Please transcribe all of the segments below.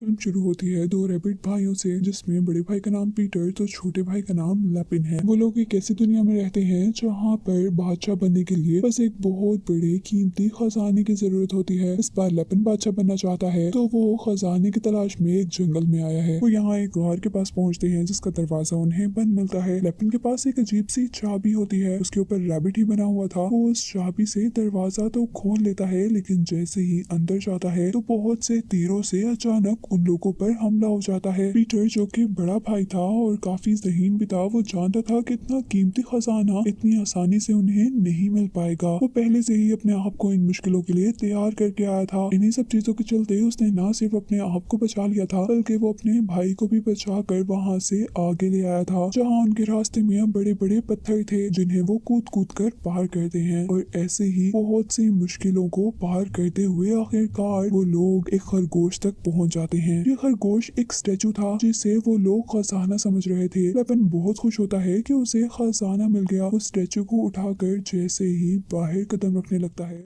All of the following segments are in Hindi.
फिल्म शुरू होती है दो रैबिट भाइयों से, जिसमें बड़े भाई का नाम पीटर तो छोटे भाई का नाम लैपिन है। वो लोग एक ऐसी दुनिया में रहते हैं जहाँ पर बादशाह बनने के लिए बस एक बहुत बड़े कीमती खजाने की जरूरत होती है। इस बार लैपिन बादशाह बनना चाहता है तो वो खजाने की तलाश में एक जंगल में आया है। वो यहाँ एक गार के पास पहुँचते हैं जिसका दरवाजा उन्हें बंद मिलता है। लैपिन के पास एक अजीब सी चाबी होती है, उसके ऊपर रैबिट ही बना हुआ था। वो उस चाबी से दरवाजा तो खोल लेता है, लेकिन जैसे ही अंदर जाता है तो बहुत से तीरों से अचानक उन लोगों पर हमला हो जाता है। पीटर जो कि बड़ा भाई था और काफी ज़हीन भी था, वो जानता था कि इतना कीमती खजाना इतनी आसानी से उन्हें नहीं मिल पाएगा। वो पहले से ही अपने आप को इन मुश्किलों के लिए तैयार करके आया था। इन्हीं सब चीजों के चलते उसने न सिर्फ अपने आप को बचा लिया था, बल्कि वो अपने भाई को भी बचा कर वहाँ से आगे ले आया था, जहाँ उनके रास्ते में बड़े बड़े पत्थर थे जिन्हें वो कूद कूद कर पार करते हैं। और ऐसे ही बहुत सी मुश्किलों को पार करते हुए आखिरकार वो लोग एक खरगोश तक पहुंच जाते हैं। ये खरगोश एक स्टैचू था जिसे वो लोग खजाना समझ रहे थे। लेकिन बहुत खुश होता है कि उसे खजाना मिल गया। उस स्टैचू को उठाकर जैसे ही बाहर कदम रखने लगता है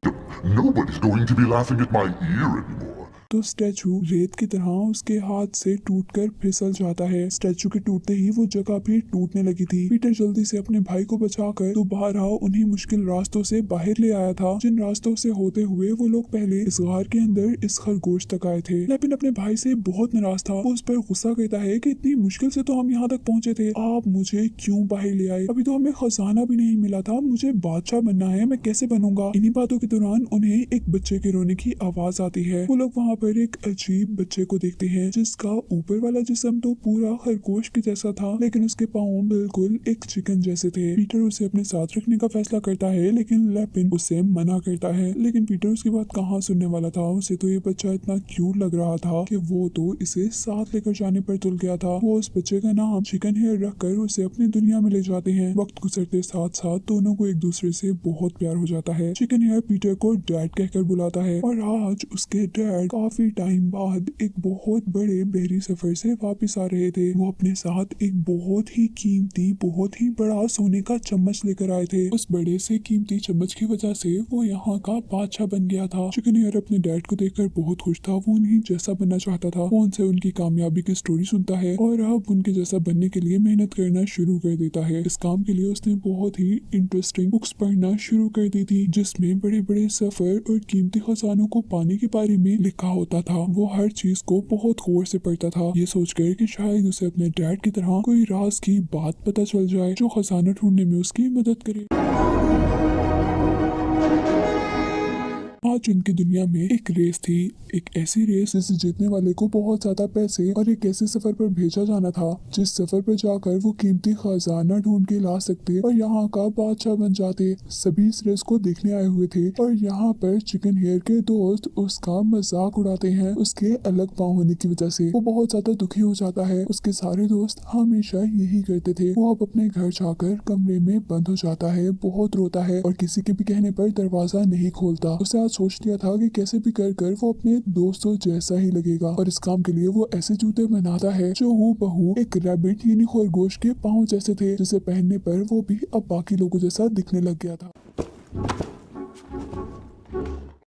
Nobody's going to be laughing at my ear anymore. तो स्टैचू रेत की तरह उसके हाथ से टूटकर फिसल जाता है। स्टैचू के टूटते ही वो जगह भी टूटने लगी थी। पीटर जल्दी से अपने भाई को बचाकर दोबारा उन्हीं मुश्किल रास्तों से बाहर ले आया था, जिन रास्तों से होते हुए वो लोग पहले इस गार के अंदर इस खरगोश तक आए थे। लेकिन अपने भाई से बहुत नाराज था। वो उस पर गुस्सा करता है कि इतनी मुश्किल से तो हम यहाँ तक पहुँचे थे, आप मुझे क्यों बाहर ले आए? अभी तो हमें खजाना भी नहीं मिला था, मुझे बादशाह बनना है, मैं कैसे बनूंगा? इन्हीं बातों के दौरान उन्हें एक बच्चे के रोने की आवाज आती है। वो लोग वहाँ पर एक अजीब बच्चे को देखते हैं जिसका ऊपर वाला जिस्म तो पूरा खरगोश के जैसा था, लेकिन उसके पाँव बिल्कुल एक चिकन जैसे थे। पीटर उसे अपने साथ रखने का फैसला करता है, लेकिन लैपिन उसे मना करता है। लेकिन पीटर उसकी बात कहाँ सुनने वाला था। उसे तो ये बच्चा इतना क्यूट लग रहा था कि वो तो इसे साथ लेकर जाने पर तुल गया था। वो उस बच्चे का नाम चिकन हेयर रखकर उसे अपनी दुनिया में ले जाते हैं। वक्त गुजरते साथ साथ दोनों को एक दूसरे से बहुत प्यार हो जाता है। चिकन हेयर पीटर को डैड कहकर बुलाता है और आज उसके डैड काफी टाइम बाद एक बहुत बड़े बहरी सफर से वापस आ रहे थे। वो अपने साथ एक बहुत ही कीमती, बहुत ही बड़ा सोने का चम्मच लेकर आए थे। उस बड़े से कीमती चम्मच की वजह से वो यहाँ का बादशाह बन गया था। चिकन हेयर अपने डैड को देखकर बहुत खुश था। वो उन्हीं जैसा बनना चाहता था। वो उनसे उनकी कामयाबी की स्टोरी सुनता है और अब उनके जैसा बनने के लिए मेहनत करना शुरू कर देता है। इस काम के लिए उसने बहुत ही इंटरेस्टिंग बुक्स पढ़ना शुरू कर दी थी, जिसमें बड़े बड़े सफर और कीमती खजानों को पाने के बारे में लिखा होता था। वो हर चीज को बहुत गौर से पढ़ता था, ये सोचकर कि शायद उसे अपने डैड की तरह कोई राज की बात पता चल जाए जो खजाना ढूंढने में उसकी मदद करे। आज उनकी दुनिया में एक रेस थी, एक ऐसी रेस जिसे जीतने वाले को बहुत ज्यादा पैसे और एक ऐसे सफर पर भेजा जाना था जिस सफर पर जाकर वो कीमती खजाना ढूंढ के ला सकते और यहाँ का बादशाह बन जाते। सभी इस रेस को देखने आए हुए थे और यहाँ पर चिकन हेयर के दोस्त उसका मजाक उड़ाते हैं उसके अलग पाँव होने की वजह से। वो बहुत ज्यादा दुखी हो जाता है। उसके सारे दोस्त हमेशा यही करते थे। वो अब अपने घर जाकर कमरे में बंद हो जाता है, बहुत रोता है और किसी के भी कहने पर दरवाजा नहीं खोलता। उसे सोच लिया था कि कैसे भी कर कर वो अपने दोस्तों जैसा ही लगेगा और इस काम के लिए वो ऐसे जूते बनाता है जो हूबहू एक रैबिट यानी खरगोश के पाँव जैसे थे, जिसे पहनने पर वो भी अब बाकी लोगों जैसा दिखने लग गया था।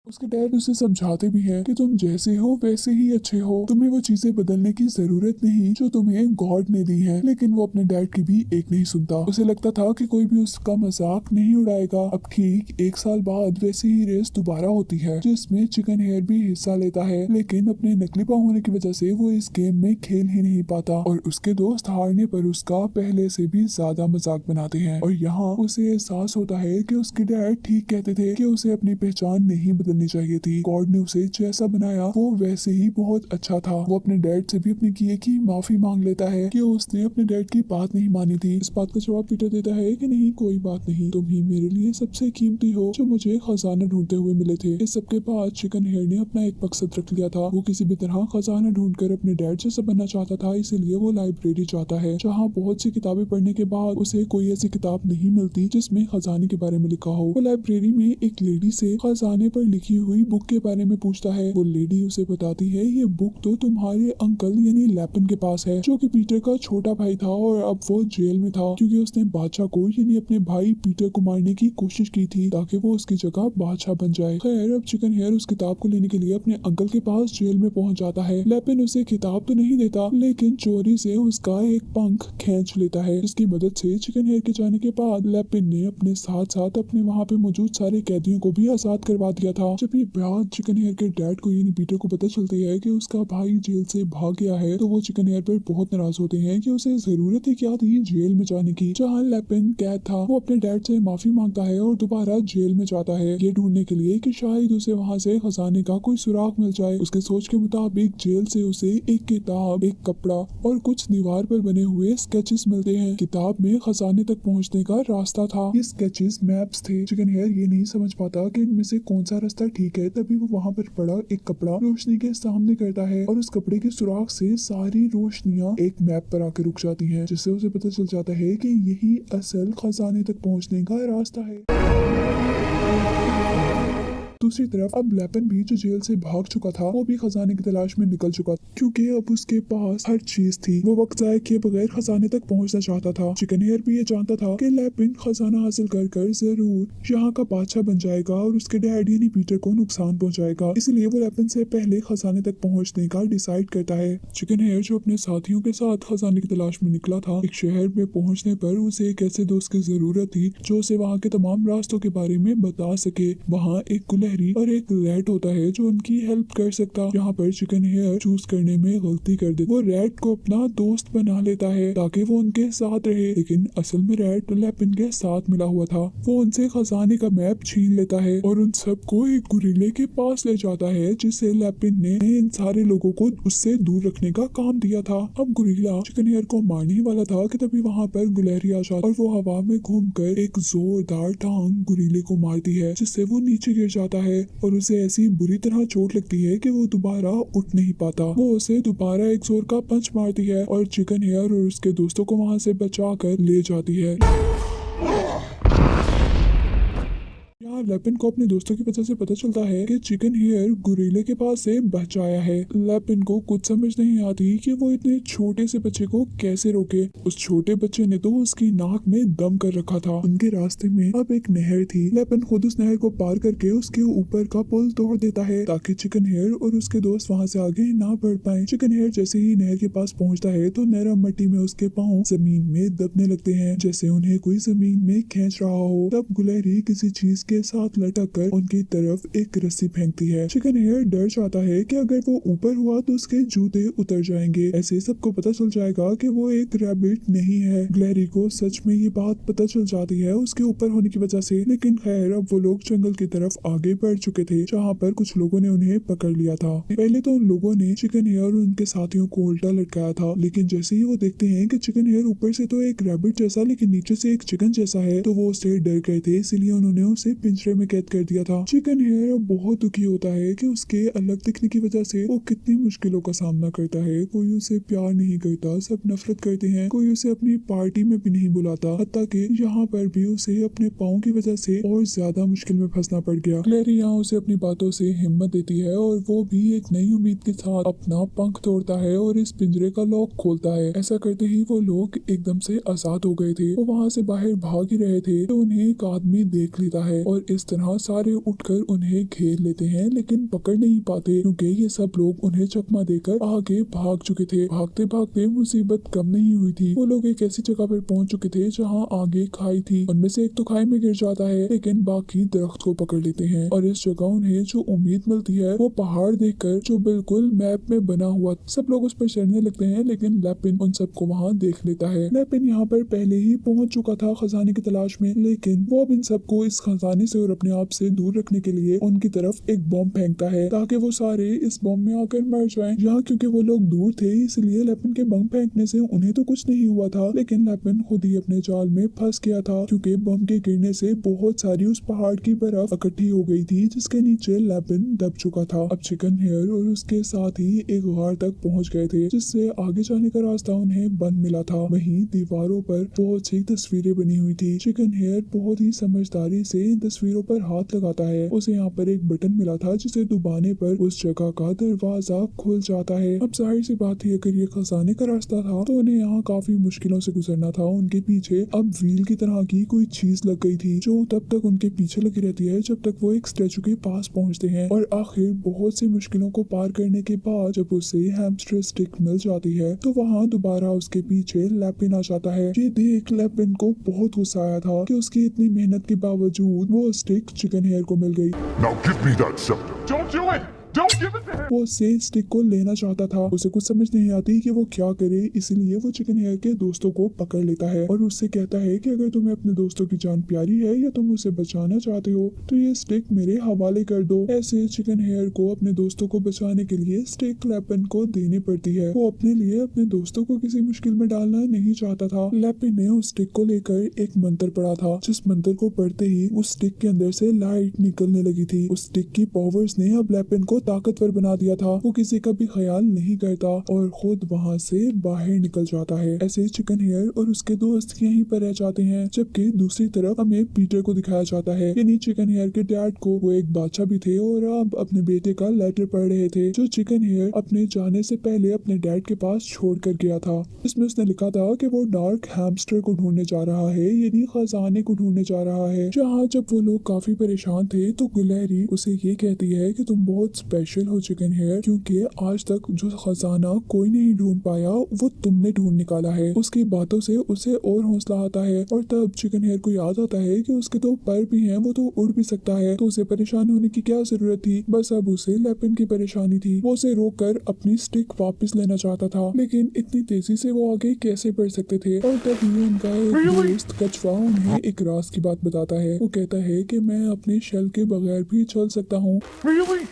उसके डैड उसे समझाते भी हैं कि तुम जैसे हो वैसे ही अच्छे हो, तुम्हें वो चीजें बदलने की जरूरत नहीं जो तुम्हें गॉड ने दी है। लेकिन वो अपने डैड की भी एक नहीं सुनता। उसे लगता था कि कोई भी उसका मजाक नहीं उड़ाएगा। अब ठीक एक साल बाद वैसी ही रेस दोबारा होती है जिसमें चिकन हेयर भी हिस्सा लेता है, लेकिन अपने नकली पाँव होने की वजह से वो इस गेम में खेल ही नहीं पाता और उसके दोस्त हारने पर उसका पहले से भी ज्यादा मजाक बनाते हैं। और यहाँ उसे एहसास होता है कि उसके डैड ठीक कहते थे कि उसे अपनी पहचान नहीं बदलनी चाहिए थी। गॉड ने उसे जैसा बनाया वो वैसे ही बहुत अच्छा था। वो अपने डैड से भी अपने किए की माफी मांग लेता है कि उसने अपने डैड की बात नहीं मानी थी। इस बात का जवाब पीटर देता है कि नहीं, कोई बात नहीं, तुम ही मेरे लिए सबसे कीमती हो जो मुझे खजाना ढूंढते हुए मिले थे। इस सबके बाद चिकन हेयर ने अपना एक मकसद रख लिया था। वो किसी भी तरह खजाना ढूंढकर अपने डैड जैसा बनना चाहता था, इसीलिए वो लाइब्रेरी जाता है जहाँ बहुत सी किताबें पढ़ने के बाद उसे कोई ऐसी किताब नहीं मिलती जिसमें खजाने के बारे में लिखा हो। वो लाइब्रेरी में एक लेडी से खजाने पर लिखी लिखी हुई बुक के बारे में पूछता है। वो लेडी उसे बताती है ये बुक तो तुम्हारे अंकल यानी लैपिन के पास है, जो कि पीटर का छोटा भाई था और अब वो जेल में था क्योंकि उसने बादशाह को यानी अपने भाई पीटर को मारने की कोशिश की थी ताकि वो उसकी जगह बादशाह बन जाए। खैर अब चिकन हेयर उस किताब को लेने के लिए अपने अंकल के पास जेल में पहुंच जाता है। लैपिन उसे किताब तो नहीं देता लेकिन चोरी से उसका एक पंख खींच लेता है, जिसकी मदद से चिकन हेयर के जाने के बाद लैपिन ने अपने साथ साथ अपने वहाँ पे मौजूद सारे कैदियों को भी आजाद करवा दिया था। जब ये बात चिकन हेयर के डैड को यानी पीटर को पता चलती है कि उसका भाई जेल से भाग गया है तो वो चिकन हेयर पर बहुत नाराज होते हैं कि उसे जरूरत ही क्या थी जेल में जाने की। जहाँ लैपिन कैद था वो अपने डैड से माफी मांगता है और दोबारा जेल में जाता है ये ढूंढने के लिए कि शायद उसे वहाँ से खजाने का कोई सुराग मिल जाए। उसके सोच के मुताबिक जेल से उसे एक किताब, एक कपड़ा और कुछ दीवार पर बने हुए स्केचेस मिलते हैं। किताब में खजाने तक पहुँचने का रास्ता था। ये स्केचेस मैप्स थे। चिकन हेयर ये नहीं समझ पाता कि इनमें से कौन सा रास्ता ठीक है। तभी वो वहाँ पर पड़ा एक कपड़ा रोशनी के सामने करता है और उस कपड़े के सुराग से सारी रोशनियाँ एक मैप पर आकर रुक जाती हैं, जिससे उसे पता चल जाता है कि यही असल खजाने तक पहुँचने का रास्ता है। दूसरी तरफ अब लैपिन भी जो जेल से भाग चुका था वो भी खजाने की तलाश में निकल चुका था क्योंकि अब उसके पास हर चीज थी। वो वक्त जाया किए बगैर खजाने तक पहुंचना चाहता था। चिकन हेयर भी ये जानता था कि लैपिन खजाना हासिल कर कर जरूर यहाँ का बादशाह बन जाएगा और उसके डैड यानी पीटर को नुकसान पहुंचाएगा। इसलिए वो लैपिन से पहले खजाने तक पहुंचने का डिसाइड करता है। चिकन हेयर जो अपने साथियों के साथ खजाने की तलाश में निकला था, एक शहर में पहुंचने पर उसे एक ऐसे दोस्त की जरूरत थी जो उसे वहाँ के तमाम रास्तों के बारे में बता सके। वहाँ एक और एक रैट होता है जो उनकी हेल्प कर सकता। यहाँ पर चिकन हेयर चूज करने में गलती कर दे। वो रैट को अपना दोस्त बना लेता है ताकि वो उनके साथ रहे, लेकिन असल में रैट लैपिन के साथ मिला हुआ था। वो उनसे खजाने का मैप छीन लेता है और उन सबको एक गुरिल्ले के पास ले जाता है जिसे लैपिन ने इन सारे लोगों को उससे दूर रखने का काम दिया था। अब गुरिल्ला चिकन हेयर को मारने ही वाला था कि तभी वहाँ पर गुलहरी आ जाती और वो हवा में घूमकर एक जोरदार टांग गुरिल्ले को मारती है, जिससे वो नीचे गिर जाता है और उसे ऐसी बुरी तरह चोट लगती है कि वो दोबारा उठ नहीं पाता। वो उसे दोबारा एक जोर का पंच मारती है और चिकन हेयर और उसके दोस्तों को वहाँ से बचा कर ले जाती है। यहाँ लैपिन को अपने दोस्तों की वजह से पता चलता है कि चिकन हेयर गुरिल्ले के पास से बच आया है। लैपिन को कुछ समझ नहीं आती कि वो इतने छोटे से बच्चे को कैसे रोके। उस छोटे बच्चे ने तो उसकी नाक में दम कर रखा था। उनके रास्ते में अब एक नहर थी। लैपिन खुद उस नहर को पार करके उसके ऊपर का पुल तोड़ देता है ताकि चिकन हेयर और उसके दोस्त वहाँ से आगे ना बढ़ पाए। चिकन हेयर जैसे ही नहर के पास पहुँचता है तो नरम मिट्टी में उसके पाँव जमीन में दबने लगते हैं, जैसे उन्हें कोई जमीन में खींच रहा हो। तब गुलहरी किसी चीज के साथ लटक कर उनकी तरफ एक रस्सी फेंकती है। चिकन हेयर डर जाता है कि अगर वो ऊपर हुआ तो उसके जूते उतर जाएंगे। ऐसे सबको पता चल जाएगा कि वो एक रैबिट नहीं है। गुलहरी को सच में ये बात पता चल जाती है उसके ऊपर होने की वजह से। लेकिन खैर अब वो लोग जंगल की तरफ आगे बढ़ चुके थे जहाँ पर कुछ लोगों ने उन्हें पकड़ लिया था। पहले तो उन लोगों ने चिकन हेयर और उनके साथियों को उल्टा लटकाया था, लेकिन जैसे ही वो देखते हैं कि चिकन हेयर ऊपर से तो एक रैबिट जैसा लेकिन नीचे से एक चिकन जैसा है तो वो उससे डर गए थे, इसलिए उन्होंने उसे पिंजरे में कैद कर दिया था। चिकन हेयर अब बहुत दुखी होता है कि उसके अलग दिखने की वजह से वो कितनी मुश्किलों का सामना करता है। कोई उसे प्यार नहीं करता, सब नफरत करते हैं, कोई उसे अपनी पार्टी में भी नहीं बुलाता, हत्ता कि यहाँ पर भी उसे अपने पाँव की वजह से और ज्यादा मुश्किल में फंसना पड़ गया। क्लेरी यहाँ उसे अपनी बातों से हिम्मत देती है और वो भी एक नई उम्मीद के साथ अपना पंख तोड़ता है और इस पिंजरे का लॉक खोलता है। ऐसा करते ही वो लोग एकदम से आजाद हो गए थे। वो वहाँ से बाहर भाग ही रहे थे तो उन्हें एक आदमी देख लेता है और इस तरह सारे उठकर उन्हें घेर लेते हैं, लेकिन पकड़ नहीं पाते क्योंकि ये सब लोग उन्हें चकमा देकर आगे भाग चुके थे। भागते भागते मुसीबत कम नहीं हुई थी। वो लोग एक ऐसी जगह पर पहुंच चुके थे जहां आगे खाई थी। उनमें से एक तो खाई में गिर जाता है लेकिन बाकी दरख्त को पकड़ लेते हैं और इस जगह उन्हें जो उम्मीद मिलती है वो पहाड़ देखकर जो बिल्कुल मैप में बना हुआ। सब लोग उस पर चढ़ने लगते हैं लेकिन लैपिन उन सबको वहाँ देख लेता है। लैपिन यहाँ पर पहले ही पहुंच चुका था खजाने की तलाश में, लेकिन वो अब इन सबको इस खजाने से और अपने आप से दूर रखने के लिए उनकी तरफ एक बॉम्ब फेंकता है ताकि वो सारे इस बॉम्ब में आकर मर जाएं। यहाँ क्योंकि वो लोग दूर थे इसलिए लैपिन के बम फेंकने से उन्हें तो कुछ नहीं हुआ था, लेकिन लैपिन खुद ही अपने जाल में फंस गया था क्योंकि बम के गिरने से बहुत सारी उस पहाड़ की बर्फ इकट्ठी हो गई थी जिसके नीचे लैपिन दब चुका था। अब चिकन हेयर और उसके साथ ही एक गार तक पहुँच गए थे जिससे आगे जाने का रास्ता उन्हें बंद मिला था। वहीं दीवारों पर बहुत सी तस्वीरें बनी हुई थी। चिकन हेयर बहुत ही समझदारी से इन तस्वीरों तस्वीरों पर हाथ लगाता है। उसे यहाँ पर एक बटन मिला था जिसे दबाने पर उस जगह का दरवाजा खुल जाता है। अब जाहिर सी बात है, अगर ये खजाने का रास्ता था तो उन्हें यहाँ काफी मुश्किलों से गुजरना था। उनके पीछे अब व्हील की तरह की कोई चीज लग गई थी जो तब तक उनके पीछे लगी रहती है जब तक वो एक स्टैचू के पास पहुंचते हैं। और आखिर बहुत सी मुश्किलों को पार करने के बाद जब उसे हैमस्टर स्टिक मिल जाती है तो वहाँ दोबारा उसके पीछे लैपिन आ जाता है। ये देख लैपिन को बहुत गुस्सा आया था कि उसकी इतनी मेहनत के बावजूद वो स्टिक चिकन हेयर को मिल गई। Now give me that scepter. Don't do it! Don't give it to him! वो उससे स्टिक को लेना चाहता था। उसे कुछ समझ नहीं आती कि वो क्या करे, इसलिए वो चिकन हेयर के दोस्तों को पकड़ लेता है और उससे कहता है कि अगर तुम्हें अपने दोस्तों की जान प्यारी है या तुम उसे बचाना चाहते हो तो ये स्टिक मेरे हवाले कर दो। ऐसे चिकन हेयर को अपने दोस्तों को बचाने के लिए स्टिक लैपिन को देनी पड़ती है। वो अपने लिए अपने दोस्तों को किसी मुश्किल में डालना नहीं चाहता था। लैपिन ने उस स्टिक को लेकर एक मंत्र पढ़ा था, जिस मंत्र को पढ़ते ही उस स्टिक के अंदर से लाइट निकलने लगी थी। उस स्टिक की पावर्स ने अब लैपिन को ताकतवर बना दिया था। वो किसी का भी ख्याल नहीं करता और खुद वहाँ से बाहर निकल जाता है। ऐसे चिकन हेयर और उसके दोस्त यहीं पर रह जाते हैं, जबकि दूसरी तरफ हमें पीटर को दिखाया जाता है। यानी चिकन हेयर के डैड को वो एक बादशाह भी थे और अब अपने बेटे का लेटर पढ़ रहे थे जो चिकन हेयर अपने जाने से पहले अपने डैड के पास छोड़ कर गया था। इसमें उसने लिखा था कि वो डार्क हैमस्टर को ढूंढने जा रहा है, यानी खजाने को ढूंढने जा रहा है। जहाँ जब वो लोग काफी परेशान थे तो गुलहरी उसे ये कहती है कि तुम बहुत स्पेशल हो चिकन हेयर, क्योंकि आज तक जो खजाना कोई नहीं ढूंढ पाया वो तुमने ढूंढ निकाला है। उसकी बातों से उसे और हौसला आता है और तब चिकन हेयर को याद आता है कि उसके तो पर भी हैं, वो तो उड़ भी सकता है, तो उसे परेशान होने की क्या जरूरत थी। बस अब उसे लैपिन की परेशानी थी। वो उसे रोक कर अपनी स्टिक वापस लेना चाहता था, लेकिन इतनी तेजी से वो आगे कैसे बढ़ सकते थे। और तभी उनका एक दोस्त कछुआ उन्हें एक राज की बात बताता है। वो कहता है कि मैं अपने शेल के बगैर भी चल सकता हूँ। Really?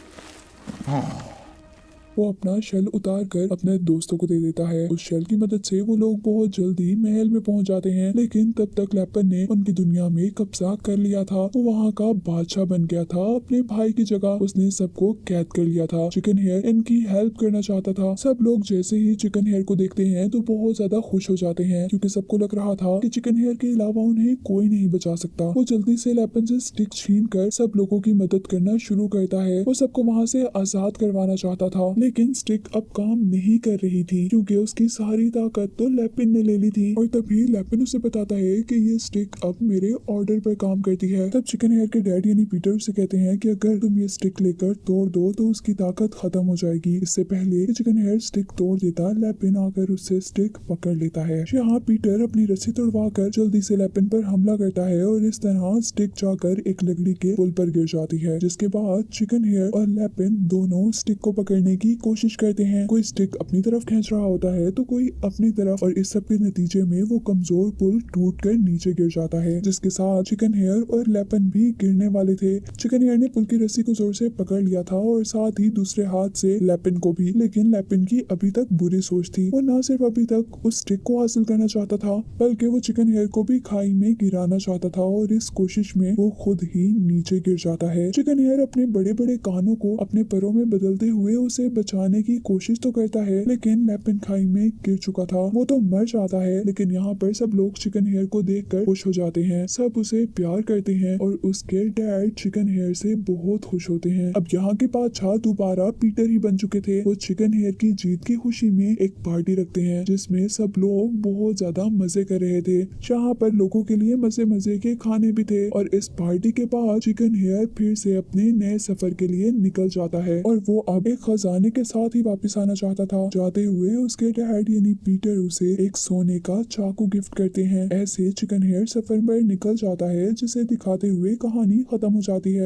वो अपना शेल उतार कर अपने दोस्तों को दे देता है। उस शेल की मदद से वो लोग बहुत जल्दी महल में पहुंच जाते हैं, लेकिन तब तक लैपन ने उनकी दुनिया में कब्जा कर लिया था। वो वहाँ का बादशाह बन गया था। अपने भाई की जगह उसने सबको कैद कर लिया था। चिकन हेयर इनकी हेल्प करना चाहता था। सब लोग जैसे ही चिकन हेयर को देखते हैं तो बहुत ज्यादा खुश हो जाते हैं, क्योंकि सबको लग रहा था कि चिकन हेयर के अलावा उन्हें कोई नहीं बचा सकता। वो जल्दी से लैपन से स्टिक छीन कर सब लोगों की मदद करना शुरू करता है। वो सबको वहाँ से आजाद करवाना चाहता था, लेकिन स्टिक अब काम नहीं कर रही थी क्योंकि उसकी सारी ताकत तो लैपिन ने ले ली थी। और तभी लैपिन उसे बताता है कि ये स्टिक अब मेरे ऑर्डर पर काम करती है। तब चिकन हेयर के डैड यानी पीटर उसे कहते हैं कि अगर तुम ये स्टिक लेकर तोड़ दो तो उसकी ताकत खत्म हो जाएगी। इससे पहले कि चिकन हेयर स्टिक तोड़ देता, लैपिन आकर उससे स्टिक पकड़ लेता है। यहाँ पीटर अपनी रस्सी तोड़वा कर जल्दी से लैपिन पर हमला करता है और इस तरह स्टिक जाकर एक लकड़ी के पुल पर गिर जाती है, जिसके बाद चिकन हेयर और लैपिन दोनों स्टिक को पकड़ने की कोशिश करते हैं। कोई स्टिक अपनी तरफ खींच रहा होता है तो कोई अपनी तरफ, और इस सब के नतीजे में वो कमजोर पुल टूटकर नीचे गिर जाता है, जिसके साथ चिकन हेयर और लैपन भी गिरने वाले थे। चिकन हेयर ने पुल की रस्सी को जोर से पकड़ लिया था और साथ ही दूसरे हाथ से लैपन को भी, लेकिन लैपन की अभी तक बुरी सोच थी। वो न सिर्फ अभी तक उस स्टिक को हासिल करना चाहता था बल्कि वो चिकन हेयर को भी खाई में गिराना चाहता था, और इस कोशिश में वो खुद ही नीचे गिर जाता है। चिकन हेयर अपने बड़े बड़े कानों को अपने परों में बदलते हुए उसे बचाने की कोशिश तो करता है, लेकिन लैपिन खाई में गिर चुका था। वो तो मर जाता है, लेकिन यहाँ पर सब लोग चिकन हेयर को देखकर खुश हो जाते हैं। सब उसे प्यार करते हैं और उसके डैड चिकन हेयर से बहुत खुश होते हैं। अब यहाँ के बादशाह दोबारा पीटर ही बन चुके थे। वो चिकन हेयर की जीत की खुशी में एक पार्टी रखते हैं जिसमें सब लोग बहुत ज्यादा मजे कर रहे थे। जहाँ पर लोगों के लिए मजे मजे के खाने भी थे, और इस पार्टी के बाद चिकन हेयर फिर से अपने नए सफर के लिए निकल जाता है और वो अब एक खजाने के साथ ही वापस आना चाहता था। जाते हुए उसके डैड यानी पीटर उसे एक सोने का चाकू गिफ्ट करते हैं। ऐसे चिकन हेयर सफर पर निकल जाता है, जिसे दिखाते हुए कहानी खत्म हो जाती है।